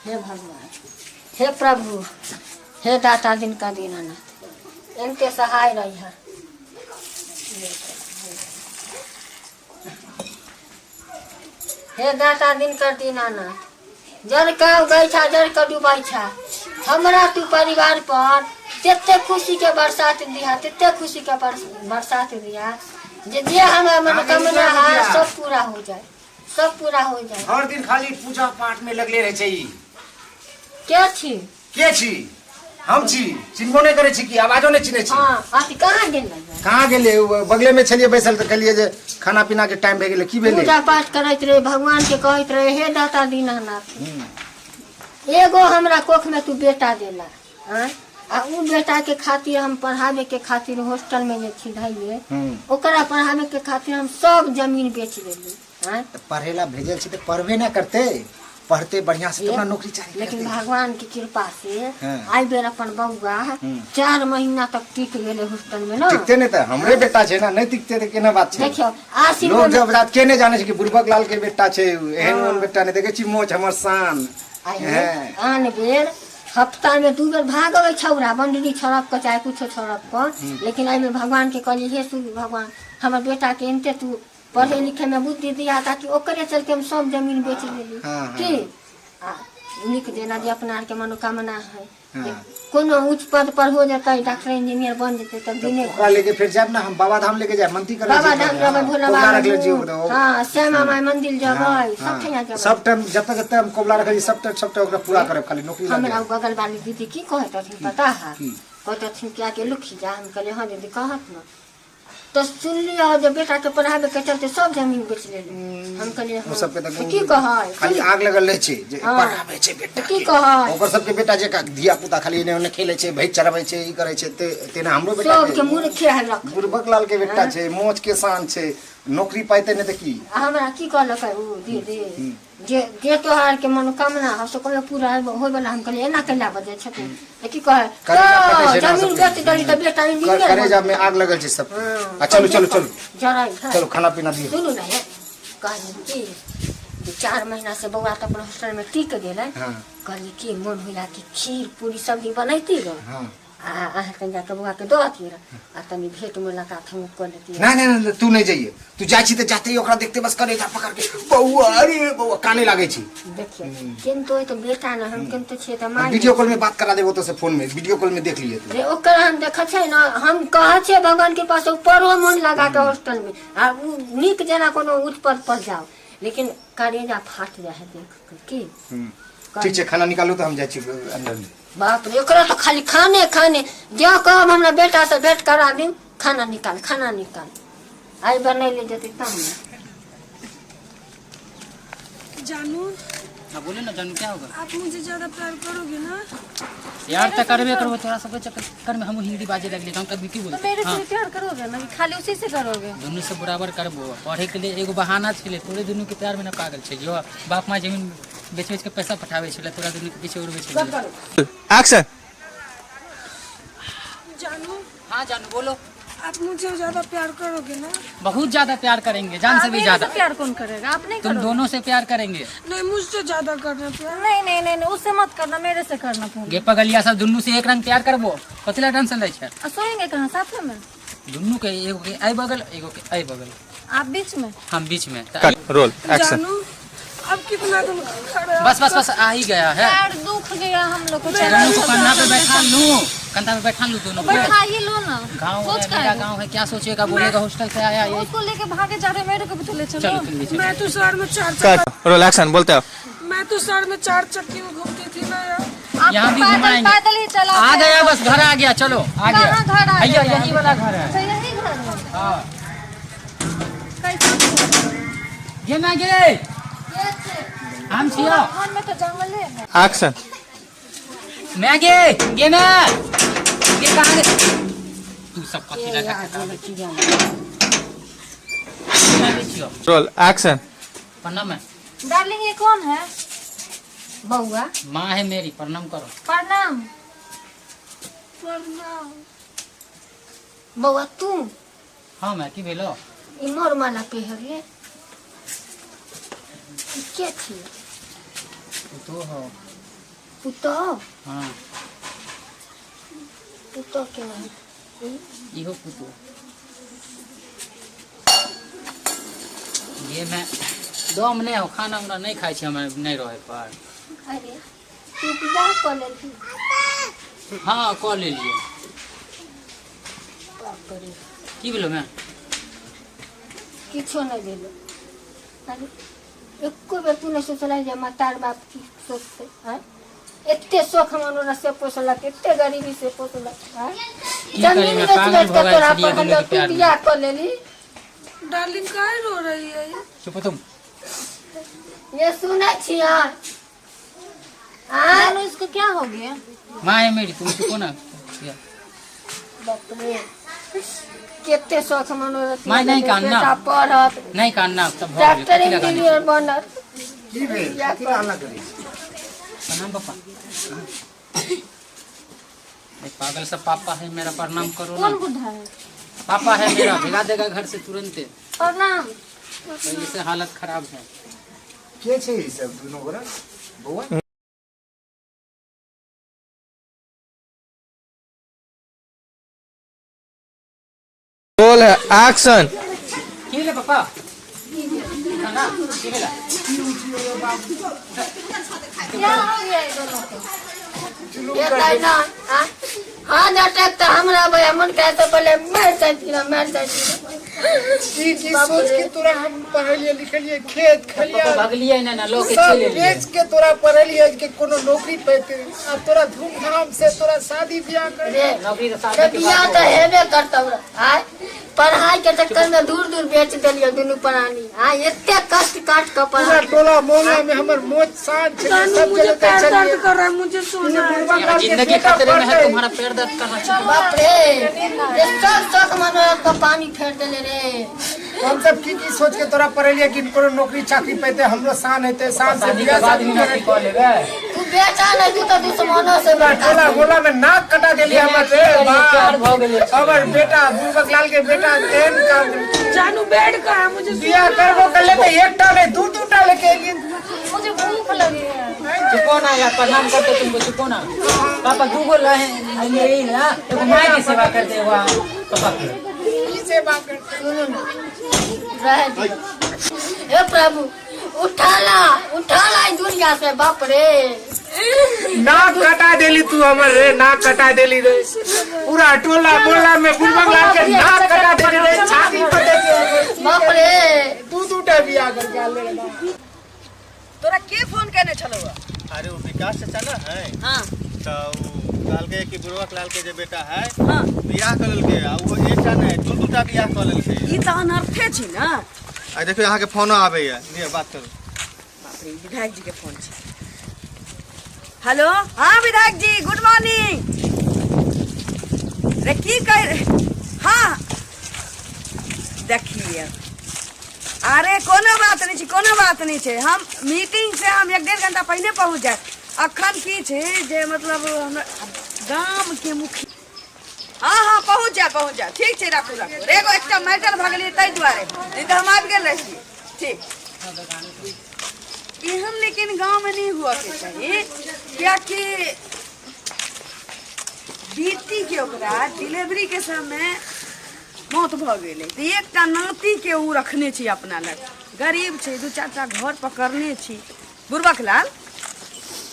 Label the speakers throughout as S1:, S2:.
S1: हे भगवान, हे प्रभु, हे दाता दिन का दीनानाथ, इनके सहाय रही है। हे दाता दिन कर दीनानाथ, जर का गई छा जर का डूबाई छा, हमरा तू परिवार पर तेते खुशी के बरसात दिया, तेते खुशी के बरसात दिया, जे हमारा मनोकामना है सब पूरा हो जाए, सब पूरा हो जाए।
S2: हर दिन खाली पूजा पाठ में लगले रहे चाहिए।
S1: क्या छी?
S2: के छी? हम छी। चिन्हबो नहीं करे छी कि आवाजो नहीं चिन्हे छी।
S1: हां, आती कहां गेल?
S2: कहां गेले? बगले में छलिए बैसल त कहलिए जे खाना पीना के टाइम भे गेले। की भेले?
S1: पूजा पाठ करैत रहे, भगवान के कहैत रहे, हे दाता दीनानाथ, एगो हमरा कोख में तू बेटा देला, हां, आ उ बेटा के खातिर हम पढ़ावे के खातिर हॉस्टल में जे छी धइले, ओकरा पढ़ावे के खातिर हम सब जमीन बेच देली। हां,
S2: पढ़ेला भेजल छी त पढ़बे ना करते, पढ़ते बढ़िया से अपना नौकरी चाहिए।
S1: लेकिन भगवान की कृपा से आई बेर अपन बउआ 4 महीना तक टिक गेले हॉस्टल में ना।
S2: टिकते नहीं त हमरे बेटा छे ना, नहीं टिकते त केना बात छे।
S1: देखियो आशीष
S2: लोग जब रात के नहीं जाने छे कि बुरबक लाल के बेटा छे, एहन बेटा नहीं देखे छी, मोच हमर शान है।
S1: आन बेर हफ्ता में 2 बेर भागवे छौरा, बंडली छड़क के चाहे कुछ छड़क के, लेकिन आई में भगवान के कहली, हे सूर्य भगवान, हमर बेटा के इनते तू पढ़े लिखे में बुद्धि दिया, ताकि ओकरे चलते हम सब जमीन बेच देली। की लिख देना जे अपना के मनोकामना है, कोनो उच्च पद पर हो जाता, डॉक्टर इंजीनियर बन जेते, तब दिने
S2: ओकरा लेके फिर जाब ना, हम बाबा धाम लेके जाब, मंती करे
S1: बाबा धाम जब भोला बाबा
S2: रख ले जीव।
S1: हां, श्यामा माई मंदिर जबै, सब ठिया जबै,
S2: सब टाइम जब तक हम कोबला रखे सब तक ओकरा पूरा करे, खाली नौकरी लागे।
S1: हमरा बगल वाली दीदी की कहत थी पता है, कहत थी क्या के लुखी जा, हम कहले हां दीदी कहत ना, तो सुन लिया जो बेटा के पढ़ावे के चलते सब जमीन बेच लेली। हम कहले
S2: वो सब पे तक
S1: की कहै,
S2: खाली आग लगल रहे छे जे पढ़ावे छे बेटा
S1: की कहै,
S2: ओकर सब के बेटा जे का धिया पुता खाली एने ओने खेले छे, भई चरावे छे, ई करे छे, तेना हमरो बेटा
S1: सब के मूर्खे है रख।
S2: बुरबक लाल के बेटा छे, मोच के शान छे, नौकरी पाइते नहीं त की।
S1: हमरा की कहलक उ दीदी, जे तोहार के मनोकामना है से कहियो पूरा होय वाला। हम कहले एना कैला बजे छथिन, त की कहै, जमीन बेच दली त बेटा इंजीनियर
S2: करे जब में आग लगल छे सब। चलो चलो चलो
S1: जराई
S2: चलो खाना पीना दियो।
S1: सुनु ना, कहली कि 4 महीना से बउआ त अपन हॉस्टल में टिक गेलै, कहली कि मन होला कि खीर पूरी सब्जी बनैती ग, आ कन जाके बउआ के दती आ तनी भेट मुलाकात हम कर लेती।
S2: ना ना ना तू नहीं जाइए, तू जाई छी त जाते ही ओकरा देखते बस करेजा पकड़ के बउआ, अरे बउआ काने लागे छी।
S1: देखिए किंतु तो बेटा न हम किंतु छे त मार
S2: वीडियो कॉल में बात करा देबो तो से फोन में वीडियो कॉल में देख लिए तू।
S1: रे ओकर हम देख छै न, हम कह छै भगवान के पास ऊपरो मन लगा के हॉस्टल में आ नीक जना कोनो उच्च पद पर जाओ, लेकिन करेजा फाट जाए है देख के।
S2: ठीक है खाना निकालो तो हम जाई छी अंदर में।
S1: बाप रे ओकरा तो खाली खाने खाने जो कहब हमरा बेटा से भेंट करा दी, खाना निकाल खाना निकाल, आई बने ले जते तब ना।
S3: जानू
S4: हाँ बोले ना जानू, क्या होगा?
S3: आप मुझे ज्यादा प्यार करोगे ना?
S4: यार तो करबे करो, थोड़ा सा चक्कर में हम हिंदी बाजे लग हम कभी की बोलते।
S3: तो मेरे से प्यार करोगे ना, खाली उसी से करोगे?
S4: दोनों से बराबर करबो, पढ़े के लिए एगो बहाना छले, तोरे दोनों के प्यार में ना पागल छे, जो बाप माँ जमीन बेच बेच के पैसा पठावे छले, तोरा दोनों के पीछे उड़वे छले।
S5: एक्शन।
S3: जानू
S4: हाँ जानू बोलो।
S3: आप मुझे ज्यादा प्यार करोगे ना?
S4: बहुत ज्यादा प्यार करेंगे, जान से भी ज्यादा।
S3: प्यार कौन करेगा? आप नहीं
S4: तुम
S3: करोगे?
S4: दोनों से प्यार करेंगे।
S3: नहीं मुझसे ज्यादा करना प्यार। नहीं नहीं नहीं नहीं उससे मत करना, मेरे से करना प्यार।
S4: गे पगलिया सब दोनों से एक रंग प्यार करबो, कतला टेंशन ले छे।
S3: सोएंगे कहाँ? साथ में?
S4: दोनों के एगो के आई बगल, एगो के आई बगल,
S3: आप बीच में?
S4: हम बीच में।
S5: Roll action.
S3: जानू अब कितना तुम खड़े हो?
S4: बस बस बस आ ही गया है।
S3: पैर दुख गया हम लोग को।
S4: दोनों को कंधा पे बैठा लूं, कंधा पे बैठा लूं दोनों को।
S3: बैठा ही लो ना।
S4: गाँव है, मेरा गाँव है, क्या सोचेगा, बोलेगा हॉस्टल से आया ये।
S3: उसको लेके भागे जा रहे, मेरे को भी तो ले चलो।
S4: चलो तुम भी चलो।
S3: मैं तो शहर में 4
S5: रोल एक्शन बोलते हो।
S3: मैं तो शहर में 4 चक्की में घूमती थी ना यार।
S4: यहाँ भी
S3: पैदल
S4: घुमाएंगे।
S3: पैदल ही चला।
S4: आ गया बस, घर आ गया, चलो आ गया।
S3: कहाँ घर आ
S4: भैया
S3: गया?
S4: यही वाला घर है।
S3: अच्छा यही घर है।
S4: हाँ
S3: कैसे?
S4: ये ना गे हम छियो।
S3: घर में तो जंगल है।
S5: एक्शन।
S4: मैगे ये ना ये कहाँ गए तू? सब कथी लगा
S5: रोल एक्शन।
S4: प्रणाम है
S3: डार्लिंग, ये कौन है?
S1: बउआ
S4: माँ है मेरी, प्रणाम करो।
S3: प्रणाम। प्रणाम।
S1: बउआ तू
S4: हाँ मैं की भेलो?
S1: ई मोर माला पेहर ले, के छी?
S4: तो हो
S1: पुतो
S4: हाँ
S1: पुतो के नहीं
S4: इहो पुतो ये मैं दम नहीं हो खाना उना नहीं खाई छी हमें नहीं रहे पर
S1: अरे तू पूजा कर लेती
S4: हाँ कॉल ले लिए
S1: बाप रे
S4: की बोलो मैं
S1: किछो नहीं देलो अरे एको बेर तू नहीं सोचला जे मातार बाप की सोचते हैं एते शौक मनोरा से पोसलक एते गरीबी से पोसलक हैं
S4: करी मैं, पागल भगा
S1: तोरा
S4: इसलिए
S1: पर
S4: दुनू के
S1: तू
S4: प्यार में।
S1: बियाह कर लेली
S3: डार्लिंग काहे रो रही है ये?
S4: चुप तुम
S1: ये सुनै छियै
S3: जानो इसको क्या हो गया?
S4: माँ है मेरी तुम चुपो ना
S1: बाप रे केते शौक मनोरा
S4: माँ नहीं कान्ना।
S1: बेटा पढ़त
S4: नहीं काटना तब
S1: डॉक्टर इंजीनियर बनत
S2: की भेल की हल्ला करी
S4: प्रणाम पापा एक पागल सा पापा है मेरा प्रणाम करो ना
S3: कौन बुढ़ा है?
S4: पापा है मेरा भिगा देगा घर से तुरंत
S1: प्रणाम
S4: पहले से हालत खराब है
S2: के छै ई सब दुनो गोरा बौआ
S5: रोल है एक्शन।
S4: की ले पापा खाना की ले
S1: क्या हो गया ये दोनों को ये कहना हाँ नाटक तो हमरा भैया मन कहे तो पहले मर जाती
S2: की सोच के तोरा हम पढ़लिए लिखलिए खेत खलिया
S4: भगलिए ना लोग के
S2: सब
S4: चले
S2: बेच के तोरा पढ़लिए के कोनो नौकरी पैते अब तोरा धूमधाम से तोरा शादी ब्याह कर
S1: रे
S4: नौकरी तो शादी के
S1: बियाह
S4: बाद
S1: तो हेबे करतौ आय पढ़ाई के चक्कर में दूर दूर बेच देलियो दुनू प्राणी हाँ एते कष्ट काट के
S2: पूरा
S1: पढ़ाई
S2: टोला मोहल्ला में हमर मौज शान छै
S3: जानो
S2: सब
S3: मुझे
S2: जगह
S3: पैर
S2: चलिए
S3: दर्द कर रहा है, मुझे सोना है।
S4: यहाँ जिंदगी खतरे में है तुम्हारा पैर दर्द करना चाहिए
S1: बाप रे ये सब शौक मनोरथ का पानी फेर देले रे
S2: हम सब की सोच के तोरा पढ़लिए कि कोनो नौकरी चाकरी पैते हमरो शान हेते शान से
S4: शादी के
S2: बियाह
S4: बाद
S2: शादी
S4: भी नौकरी कर लेगा
S1: तू बेचा नहीं तू तो दुश्मनों से
S2: पूरा टोला मोहल्ला में नाक कटा देलिए हमर रे
S4: प्यार
S2: बाप
S4: भ गेले
S2: हमर बेटा बुबक लाल के बेटा एहन काम
S3: जानू बेड का है, मुझे
S2: बियाह करबो कर ले तो एकटा नहीं दू टा लेके एलिए
S3: मुझे भूख लगी है।
S4: चुपो ना यार प्रणाम करते तुमको चुपो ना पापा दूगो लहे यही ना एगो माय की सेवा करते हुआ पापा
S2: की सेवा करते
S1: सुनो ना रह दी हे प्रभु उठाला इस दुनिया से बाप रे
S2: नाक कटा देली तू हमर रे नाक कटा देली रे पूरा टोला मोहल्ला में बुबक लाल के नाक कटा देली रे छाती पर देके
S1: बाप रे
S2: दू टा बियाह करके आले रे
S6: तोरा के फोन करने छलो?
S7: अरे वो विकास चाचा ना है
S6: हाँ
S7: तो लाल के कि बुढ़वा लाल के जो बेटा है
S6: हाँ
S7: बियाह कर ललके आ वो एकटा नहीं दू टा बियाह कर ललके
S6: ई त अनर्थे छी ना।
S7: आ देखो यहाँ के फोनो आवे है लिए बात करो
S6: बाप रे विधायक जी के फोन छी। हेलो हाँ विधायक जी गुड मॉर्निंग। रे की कह हाँ देखिए अरे कोनो बात नहीं छी कोनो बात नहीं छे हम मीटिंग से हम 1-1.5 घंटा पहले पहुंच जाए अखन की छे जे मतलब हमरा गांव के मुखिया हाँ पहुंच जा ठीक छे राखू एगो एकटा मैटर भ गेलै तै दुआरे नहीं तो हम आबि गेल रही ठीक एहन लेकिन गांव में नहीं हुआ के चाहिए क्या कि बेटी के ओकरा डिलीवरी के समय मौत भ गेलै तो एकटा नाती के ऊ रखने छी अपना लग गरीब छै 2-4 टा घर पकड़ने छी बुढ़बक लाल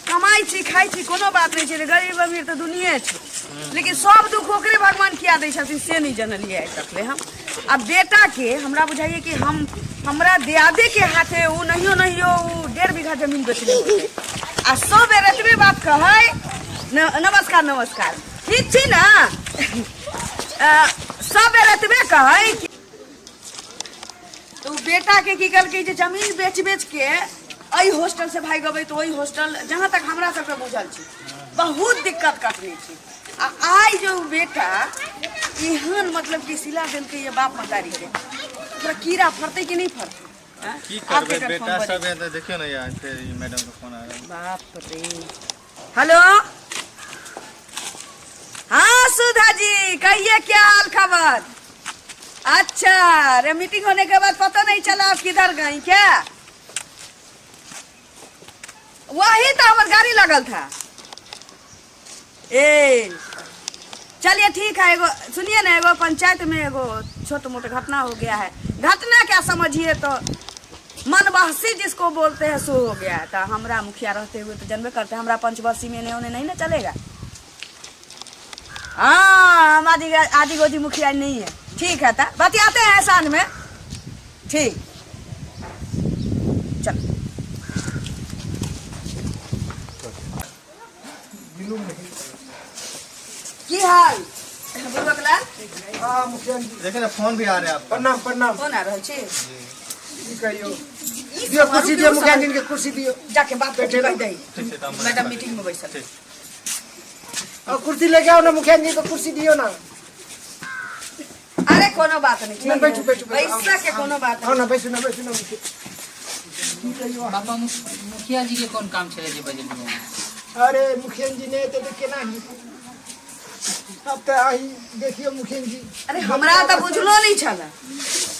S6: कमाई छी खाई छी कोनो बात नहीं छै गरीब अमीर तो दुनिया छै लेकिन सब दुख ओकरे भगवान किया दै छथिन से नहीं जनलिए आइ तकले हम अब बेटा के हमरा बुझाइए कि हमरा दियादे के हाथे ऊ नहियो ऊ 1.5 बीघा जमीन बेचले आ सब एतबे बात कहै नमस्कार ठीक छी ना सब एतबे कहै तो बेटा के की करके जे जमीन बेच के अई हॉस्टल से भाग गए तो वही हॉस्टल जहाँ तक हमरा सबके बुझल छी बहुत दिक्कत कटने छी आ आई जो बेटा एहन मतलब कि सिला देल के ये बाप मतारी के पूरा कीड़ा फरते कि नहीं फरते
S7: की करबे बेटा सब है तो देखियो ना यार फिर ये मैडम का फोन आ रहा है
S6: बाप रे हेलो हाँ सुधा जी कहिए क्या हाल खबर। अच्छा रे मीटिंग होने के बाद पता नहीं चला आप किधर गई क्या। वही तो हमार गाड़ी लगल था ए चलिए ठीक है, एगो सुनिए ना, एगो पंचायत में एगो छोटा मोटा घटना हो गया है। घटना क्या समझिए तो मनबहसी जिसको बोलते हैं सो हो गया है। तो हमरा मुखिया रहते हुए तो जनबे करते, हमरा पंचवर्षी में नहीं ना चलेगा। हाँ हम आदि गोदी मुखिया नहीं है। ठीक है, था बतियाते हैं शान में। ठीक चल की हाल बुढ़बकलाल?
S2: हाँ मुखिया जी,
S7: देखिए ना फोन भी आ रहे हैं आपका।
S2: प्रणाम प्रणाम।
S6: कौन आ रहल छी?
S2: की कहियो दियो कुर्सी दियो, मुखिया जी के कुर्सी दियो।
S6: जाके बात कर कह दई
S7: ठीक है, तो हम-
S6: मैडम मीटिंग में बैठल।
S7: ठीक।
S2: और कुर्सी लेके आओ ना, मुखिया जी को कुर्सी दियो ना।
S6: अरे कोनो बात नहीं,
S2: ना, बैठो, बैठो, बैठो।
S6: पैसा के कोनो बात
S2: आओ
S6: नहीं।
S2: ना, बैठो ना मुखिया।
S4: बाबा मुखिया जी के कौन काम छे जे बजट में?
S2: अरे मुखिया जी ने तो केना ही अब तो आई देखियो मुखिया जी।
S6: अरे हमरा तो बुझलो नहीं छला,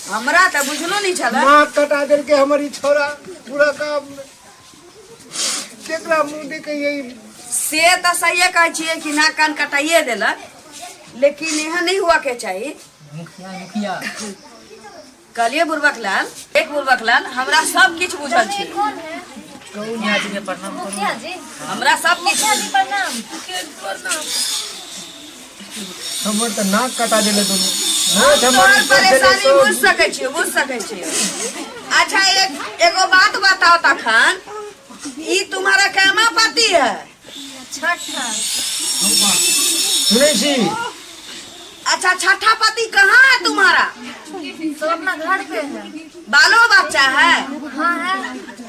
S6: हमरा तो बुझलो नहीं छला।
S2: नाक कटा देल के हमारी छोरा पूरा काम केकरा मुंह देखे यही।
S6: से तो सही कहे छिए कि नाक कान कटाइए देलक, लेकिन यह नहीं हुआ के चाहिए।
S4: मुखिया
S6: कहलिए बुढ़बकलाल, एक बुढ़बकलाल हमरा सब किछ बुझल छी।
S4: मुखिया जी के प्रणाम करू।
S6: हमरा सब किछ
S2: हमर तो नाक कटा देले दोनों।
S6: तोहर परेशानी बुझ सके छी, बुझ सके छी। अच्छा एगो बात बताओ तखन, ई तुम्हारा कैमा पति है?
S2: सुने छी
S6: अच्छा छठा पति कहाँ है तुम्हारा?
S3: तो अपना घर पे है।
S6: बालो बच्चा है?
S3: हाँ है,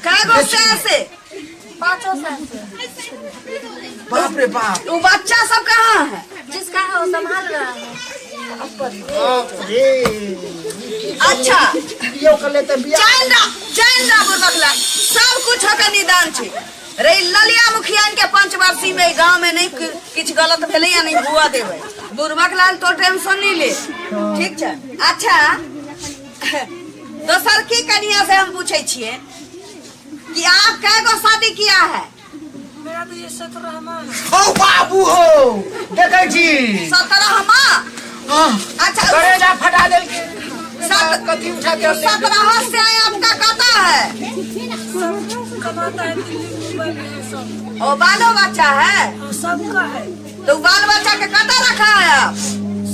S6: कै गो से?
S3: 5 साल से।
S2: बाप रे बाप।
S6: वो बच्चा सब कहाँ है?
S3: जिसका है वो संभाल रहा है।
S2: बाप रे।
S6: अच्छा
S2: यो कर लेते बिया।
S6: चैन दा बुढ़बकलाल, सब कुछ का निदान छे। रे ललिया मुखिया के पंचवर्षी में गांव में नहीं किछ गलत भेले या नहीं हुआ देवे। बुढ़बकलाल तो टेंशन नहीं ले, ठीक है। अच्छा दोसर की कनिया से हम पूछे छिए कि आप कै गो शादी किया है?
S3: मेरा तो ये 17 माह है।
S2: ओ बाबू हो देखे छी
S6: 17 माह। अच्छा
S2: करेजा फटा देल के कथी उठा के
S6: 17 से आपका कता है?
S3: कमाता है दिल्ली मुंबई में सब।
S6: और बालो बच्चा है?
S3: सबका है,
S6: तो बाल बच्चा के कता रखा है आप?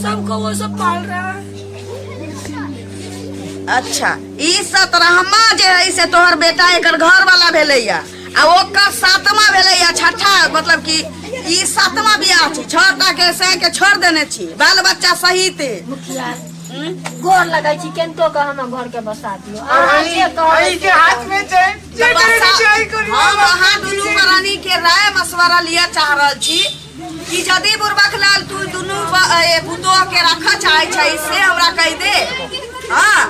S3: सबको वो सब पाल रहा है।
S6: अच्छा ई 17मा जे है से तोहर बेटा एकर घर वाला भेलैया, आ ओकर 7मा भेलैया, छठा मतलब कि ई 7मा बियाह छै। 6टा के से के छोड़ देने छी, बाल बच्चा सहित।
S1: मुखिया गोर लगै छी केनतो के हम घर के बसा दियो।
S2: आई के हाथ में छै जे करे के चाही करी।
S6: हम वहां दुनू प्राणी के राय मशवरा लिया चाह रहल छी कि यदि बुढ़बकलाल तू दुनू पुतोह के रखा चाहे छै से हमरा कह दे। हाँ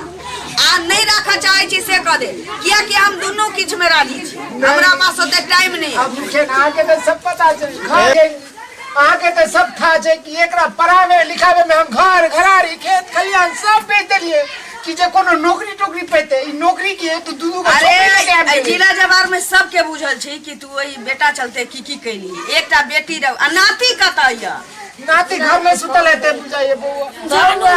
S6: आ नहीं रखा चाहे छी से कह दे, किया कि हम दोनों किछ में राजी छी। हमरा पास ओते टाइम नहीं है।
S2: अब मुझे आगे तो सब पता छै, आगे तो सब था छै कि एकरा पढ़ावे लिखावे में हम घर घरारी खेत खलियान सब बेच देलिए कि जे कोनो नौकरी टोकरी पेते। ई नौकरी की है तो दूधू का
S6: अरे जिला जवार में सबके बुझल छी कि तू वही बेटा चलते की कैली। एकटा बेटी रह आ नाती कतैया?
S2: नाती घर में सुतल है बुझाइए बउआ।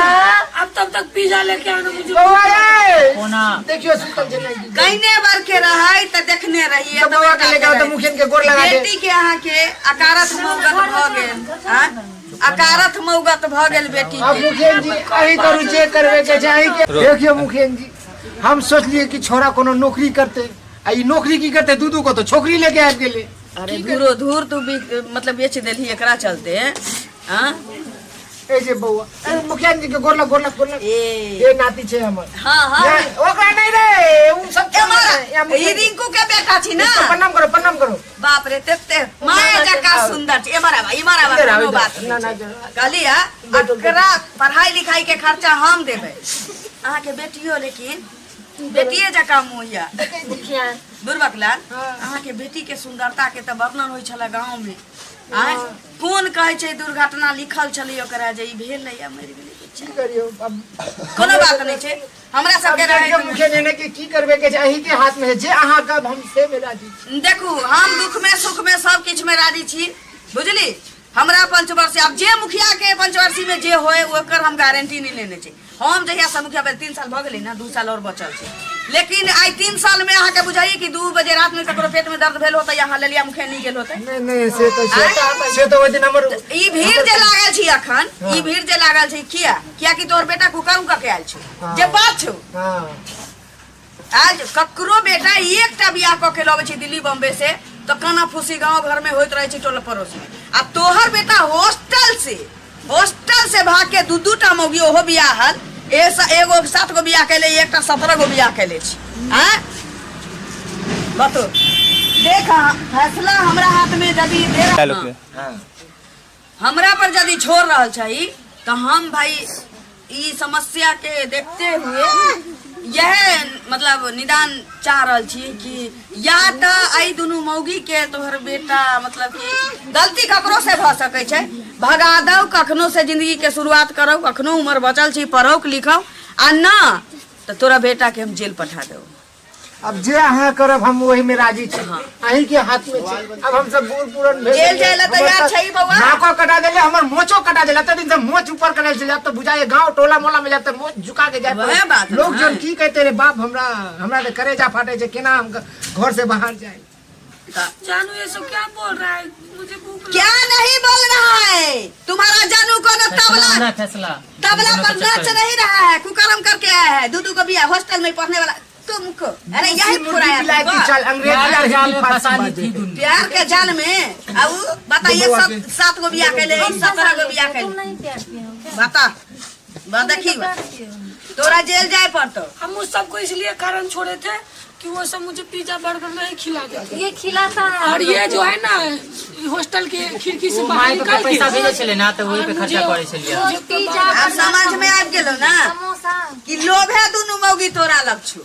S3: अब तब तक पिज्जा लेके आना मुझे।
S2: बउआ रे
S4: कोना
S2: देखियो सुतल जे नहीं।
S6: कहने बार के रहे त देखने रही
S2: तो बउआ के लेके आओ तो मुखियन के गोर लगा दे।
S6: बेटी के अहाँ के अकारथ मौगत भ गेल। हां अकारथ मौगत भ गेल बेटी
S2: अब
S6: के।
S2: मुखियन जी अही करू जे करवे के चाही के। देखियो मुखियन जी हम सोचलिए कि छोरा कोनो नौकरी करते, आ ई नौकरी की करते दूधू को तो छोकरी लेके आ गेले।
S6: अरे धूरो धूर तू भी मतलब बेच देली एकरा चलते। हां
S2: ए जे बउआ मुखियन जी के गोर लग ए नाती छे हमर।
S6: हां हां
S2: ओकरा नहीं रे उ सब के
S6: हमारा ई रिंकू के बेटा छी ना।
S2: प्रणाम करो।
S6: बाप रे तेते माया जका सुंदर छी। एमारा कोनो बात
S2: ना
S6: नहीं।
S2: ना
S6: कहलिया एकरा पढ़ाई लिखाई के खर्चा हम देबे। अहाँ के बेटियो लेकिन बेटिए जका मुहिया।
S1: मुखिया
S6: बुढ़बकलाल अहाँ के बेटी के सुंदरता के तो वर्णन होई छला गांव में। आज कौन कहे छै दुर्घटना लिखल छलै ओकरा जे ई भेल नहीं मर गेलै।
S2: की करियो अब
S6: कोनो बात नहीं छै, हमरा सब के रहे
S2: मुखिया जी ने की करबे के चाही के हाथ में है जे अहाँ का हम से में राजी।
S6: देखू हम दुख में सुख में सब किछ में राजी छी, बुझली। हमरा पंचवर्षीय अब जे मुखिया के पंचवर्षीय में जे होए ओकर हम गारंटी नहीं लेने छै। हम जहिया से मुखिया पे 3 साल भ गेलै ना, 2 साल और बचल छै, लेकिन आई 3 साल में अहाँ के बुझाइए कि 2 बजे रात में ककरो पेट में दर्द भेल होतै, यहाँ ललिया मुखिया नहीं गेल होतै।
S2: नहीं से तो ओइ दिन हमर
S6: ई भीड़ जे लागल छी अखन, ई भीड़ जे लागल छै किया कि तोहर बेटा कुकर्म क के आयल छै, जे बात छौ। आज ककरो बेटा एकटा बियाह क के लबै छै दिल्ली बम्बे से, तो काना फूसी गांव घर में होइत रहे छै टोल पड़ोस में। आ तोहर बेटा हॉस्टल से भाग के 2-2टा मौगी ओहो बियाहल, एगो 7 गो बियाह कैले, एकटा 17 गो बियाह कैले छी। हैं बतो देख, फैसला हमरा हाथ में यदि दे हमरा पर यदि छोड़ रहल छै, तो हम भाई ई समस्या के देखते हुए यह मतलब निदान चाह रहल छी कि या तो आई दुनू मौगी के तोहर बेटा मतलब कि गलती ककरो से भ सकै छै, भगा दो कखनो से जिंदगी के शुरुआत करो, कखनो उम्र बचल छी पढ़ो लिखो, आ ना तो तोरा बेटा के हम जेल पठा दो।
S2: अब जे अहाँ करब हम वही में राजी छी, अहीं के हाथ में छै। अब हम सब बूढ़ पुरान भेल
S6: जेल जाय ला तैयार छै बउआ।
S2: नाको कटा देले, हमर मोचो कटा देले, त दिन से मोच ऊपर करल छै, जब तो बुझाए गांव टोला मोहल्ला में जब तक मोच झुका के जाए
S6: वह बात है
S2: लोग
S6: ना।
S2: जन की कहते रे बाप, हमरा के करेजा फाटे छै, केना हम घर से बाहर जाए।
S3: जानू ये सब क्या बोल रहा है, मुझे भूख
S6: क्या नहीं बोल रहा है तुम्हारा जानू को ना तबला
S4: फैसला
S6: पर नाच नहीं रहा है, कुकर्म करके आया है, 2 को बिया हॉस्टल में पढ़ने वाला तुमको। अरे यही फुराया
S2: चल अंग्रेजी
S4: जाल में फंसानी थी दुनिया।
S6: प्यार के जाल में। अब बताइए 7 गो बिया कैले, 17 गो बिया कैले,
S3: नहीं प्यार किया हो क्या?
S6: बता देखी तोरा जेल जाए पड़तो।
S3: हम उस सबको इसलिए कारण छोड़े थे कि वो सब मुझे पिज्जा बर्गर नहीं खिलाते थे। ये खिलाता है, और ये जो है ना हॉस्टल के खिड़की से बाहर निकाल के
S4: पैसा भेजे छले ना, तो वही पे खर्चा करे छलिए।
S3: पिज्जा
S6: अब समझ में आबि गेलो ना कि लोभ है दुनू मौगी तोरा लग छौ,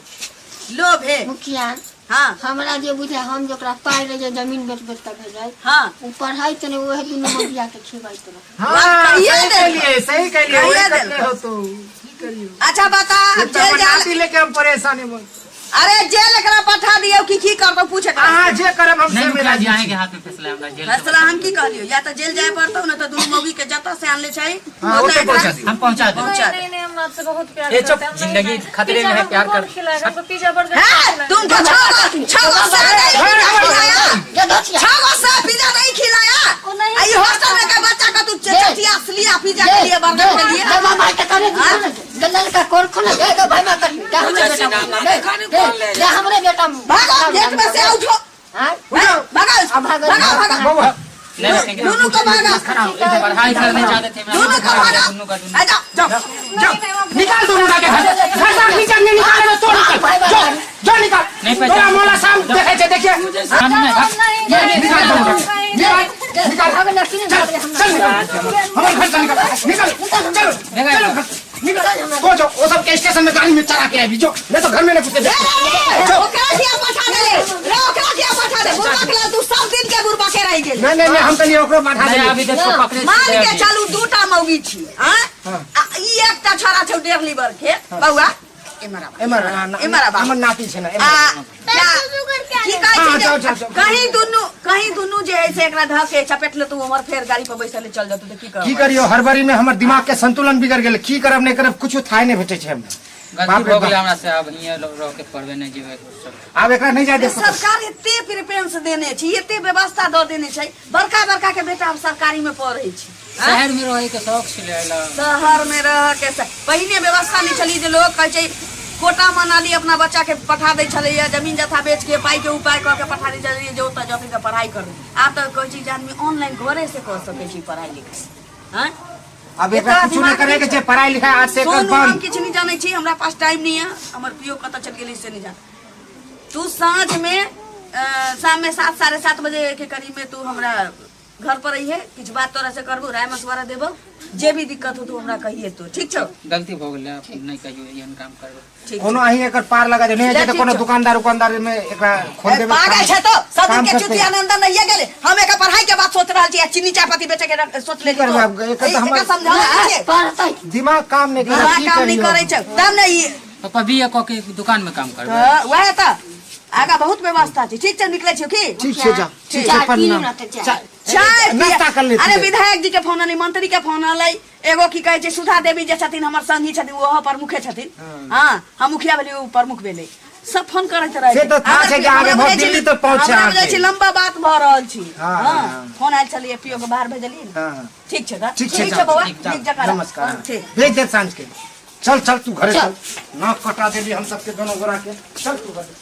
S6: लोभ है।
S1: मुखिया
S6: हाँ
S1: हमरा जे बुझे हम जकरा पाइ रहे जमीन बेच बेच के भेजै,
S6: हाँ
S1: उ पढ़ाई त नहीं, ओहे दुनू मौगिया के खिबाइत रहे।
S2: हां
S6: कहिए दे।
S2: सही कहलिए
S6: कहिए
S2: वही
S6: दे।
S2: करते हो तो की करियो।
S6: अच्छा बता जेल जा,
S2: लेके हम परेशानी में।
S6: अरे जेल एकरा पठा दियो की करतो पूछे का।
S2: हां जे करब हम
S4: नहीं
S2: से
S4: मुखिया जी आएंगे हाथ में फैसला हमरा जेल से
S6: फैसला हम की कहलियो, या तो जेल जाए पड़तो ना, तो दुनू मौगी के जता से आनले छै
S2: ओते पहुंचा दी।
S4: हम पहुंचा दें।
S6: पहुंचा दे।
S3: नहीं नहीं, हम आपसे बहुत प्यार
S4: ये
S3: करते
S4: चुप,
S3: हैं। हम नहीं
S4: जिंदगी
S3: खाएंगे।
S4: खतरे में है,
S3: पिज्जा
S4: प्यार
S3: बर्गर
S4: कर।
S3: खिलाएगा, हमको पिज्जा बर्गर
S6: हैं?
S3: खिलाएगा।
S6: तुमको 6 गो से पिज्जा नहीं खिलाया।
S3: वो नहीं
S6: आई हॉस्टल में का बच्चा का तू चटिया असलिया पिज्जा के लिए बर्गर के लिए।
S1: जब भाई के करे गल्ला का कोर खोले जाएगा भाई माता क्या हमरे बेटा दे हमरे बेटा
S6: भागो गेट में से उठो।
S1: हां
S6: भागो भागो
S4: नहीं रखेंगे।
S6: दोनों को भागा।
S4: पढ़ाई करने जाते थे,
S6: दोनों को भागा।
S4: दोनों का
S6: आ जाओ
S2: जाओ निकाल दो उनका के घर से नीचे निकाल दो, तो निकाल जो निकाल।
S4: नहीं
S2: तोरा
S4: पहचान
S2: मोला साम देखे छे, देखिए निकाल दो निकाल
S1: भाग लड़की ने भाग हम
S2: चल हमारे घर से निकाल चलो चलो निकाल जो वो सब के स्टेशन में गाड़ी में चढ़ा के आए जो, मैं तो घर में नहीं पूछते
S6: ओकरा पठा दे, ओकरा पठा दे। बुरबा के तू सब दिन के बुरबा के रह गेल।
S2: नहीं हम तनी ओकरो बाधा
S4: नहीं,
S2: दे।
S4: अभी देखो पकड़े
S6: मान
S4: छे
S6: के चलू 2टा मौगी छी, हां ई एकटा छोरा छौ 1.5 लीवर के बउआ
S2: एमरा हमर नाती छै ना
S6: की कहै छै कहीं दुनू जे है से एकरा ध के चपेट ले तू हमर फेर गाड़ी पर बैसल चल जतू त की कर।
S2: की करियो, हड़बड़ी में हमर दिमाग के संतुलन बिगड़ गेल, की करब नहीं करब कुछ थाय नहीं भेटे छै हमरा।
S4: गलती हो गेल हमरा से, अब हियां रह के पढ़बे नहीं जीवे सब।
S2: आब एकरा नहीं जाय दे।
S6: सरकार एते प्रेफरेंस देने छी, एते व्यवस्था द देने छै, बड़का के बेटा हम सरकारी में पढ़ै छी।
S4: शहर में रहे के शौक छले,
S6: शहर में रह के पहिने व्यवस्था नहीं चली जे लोग कहै छै कोटा मनाली अपना बच्चा के पठा दै छलैया, जमीन जथा बेच के पाई के उपाय क के पठा दै छलैया जे ओतऽ जाके के पढ़ाई करू। आब तऽ कहै छी जे आदमी ऑनलाइन घरे से कर सकै छी पढ़ाई लिखाई। हैं
S2: अब एकरा कुछ नहीं करे के छै, पढ़ाई लिखाई आज से कर
S6: सोनू हम
S2: बंद।
S6: किछ नहीं जानै छी, हमरा पास टाइम नहीं है, हमर पियो कतऽ चल गेलै से नहीं जान। तू साँझ में शाम में 7 साढ़े 7 बजे के करीब में तू हमरा घर पर रहिए, किछ बात तोरा से करबो, राय मशवरा देबो, जे भी दिक्कत हो तू हमरा कहिए। तो ठीक छौ,
S4: गलती हो गेल, आप नहीं कहियो एहन काम करबो।
S6: ठीक
S2: कोनो अहीं एकर पार लगा दे, नहीं है तो कोनो दुकानदार में एकरा खोल देबे।
S6: पागल छै तो सब दिन के चुतिया अंदर नहीं गेले। हम एक पढ़ाई के बात सोच रहल छी, चीनी चाय पत्ती बेचे के सोच ले
S2: करब आब, एकर तो हमर
S6: समझा छै
S1: पढ़तै
S2: दिमाग काम नहीं करे, की
S6: काम नहीं
S2: करियो।
S6: करे छै तब नहीं
S4: पापा भी एक के दुकान में काम करबे।
S6: वह त आगा बहुत व्यवस्था छै ठीक छै निकले छियो की
S2: ठीक छै जा ठीक छै
S1: चाय पी लो
S2: प्रणाम
S1: ना तो चाय।
S6: चाय
S2: नाश्ता कर लेते
S6: अरे
S2: हैं।
S6: विधायक जी के फोन आलै मंत्री के फोन आलै एगो की कहै छै सुधा देवी जे छथिन हमर संगी छथिन ओहो प्रमुखे छथिन हां हम मुखिया भेली ओ प्रमुख भेलै सब फोन करैत रहे
S2: से तो था छै कि आगे बहुत दिल्ली तो पहुंचे
S6: हमरा बुझै छै लंबा बात भ रहल छी
S2: हाँ,
S6: हां
S2: हाँ।
S6: फोन आयल छलिए पीओ के बाहर भेजलिए न
S2: हाँ
S6: ठीक छै दा
S2: ठीक छै
S6: बौआ
S2: ठीक जा,
S6: ठीक जगह
S2: नमस्कार
S6: ठीक
S2: भेज दे सांझ के चल चल तू घरे चल नाक कटा देली हम सबके दोनों गोरा के चल तू घरे